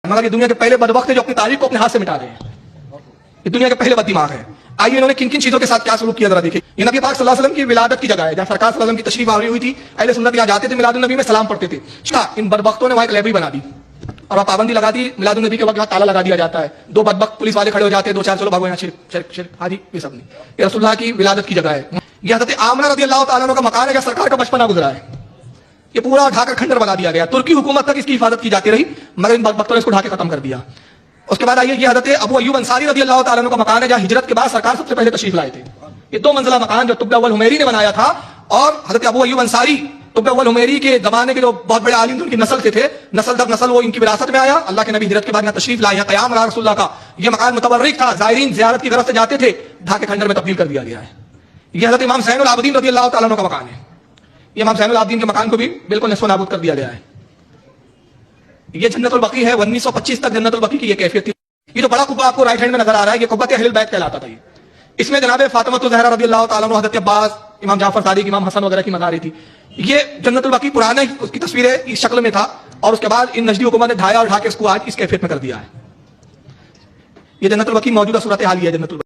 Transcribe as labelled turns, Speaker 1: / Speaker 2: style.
Speaker 1: مگر یہ دنیا کے پہلے بدبخت ہے جو اپنی تاریخ کو اپنے ہاتھ سے مٹا رہے ہیں. یہ دنیا کے پہلے بد دماغ ہے. آئیے انہوں نے کن کن چیزوں کے ساتھ کیا سلوک کیا ذرا دیکھیں. یہ نبی پاک صلی اللہ علیہ وسلم کی ولادت کی جگہ ہے جہاں سرکار صلی اللہ علیہ وسلم کی تشریف آوری ہوئی تھی. اہل سنت یہاں جاتے تھے, میلاد النبی میں سلام پڑھتے تھے. ان بدبختوں نے وہاں ایک لائبریری بنا دی اور وہاں پابندی لگا دی, میلاد النبی کے وقت وہاں تالا لگا دیا جاتا ہے. دو بدبخت پولیس والے کھڑے ہو جاتے ہیں, دو چار چلو بھاگو یہاں شرک ہادی, یہ سب نہیں. یہ رسول اللہ کی ولادت کی جگہ ہے. یہ حضرت آمنہ رضی اللہ تعالیٰ عنہ کا مکان ہے جہاں سرکار کا بچپنا گزرا ہے. یہ پورا ڈھا کر کھنڈر بنا دیا گیا. ترکی حکومت تک اس کی حفاظت کی جاتی رہی مگر ان بدبختوں نے اس کو ڈھا کے ختم کر دیا. اس کے بعد آئیے یہ حضرت ابو ایوب انصاری رضی اللہ تعالیٰ عنہ کا مکان ہے جہاں ہجرت کے بعد سرکار سب سے پہلے تشریف لائے تھے. یہ 2 منزلہ مکان جو طب اول حمیری نے بنایا تھا, اور حضرت ابو ایوب انصاری طب اول حمیری کے زمانے کے جو بہت بڑے عالم ان کی نسل سے تھے, نسل در نسل وہ ان کی وراثت میں آیا. اللہ کے نبی ہجرت کے بعد یہاں تشریف لائے, قیام رہا رسول اللہ کا. یہ مکان متبرک تھا, زائرین زیارت کی غرض سے جاتے تھے, ڈھا کے کھنڈر میں تبدیل کر دیا گیا ہے. یہ حضرت امام زین العابدین رضی اللہ تعالیٰ عنہ کا مکان ہے. یہ امام زین العابدین کے مکان کو بھی بالکل نصف و نابود کر دیا گیا ہے. یہ جنت البقیع ہے. 1925 تک جنت البقیع کی یہ کیفیت تھی. یہ جو بڑا قبہ آپ کو رائٹ ہینڈ میں نظر آ رہا ہے, یہ قبۃ اہل البیت کہلاتا تھا. اس میں جناب فاطمہ الزہرا رضی اللہ تعالیٰ عنہ, حضرت عباس, امام جعفر صادق, امام حسن وغیرہ کی مزاریں تھی. یہ جنت البقیع پرانے اس کی تصویر اس شکل میں تھا, اور اس کے بعد ان نجدی حکومت نے ڈھایا اور ڈھا کے اس کو آج اس کیفیت میں کر دیا ہے. یہ جنت البقیع موجودہ صورت حال یہ ہے جنت البقیع.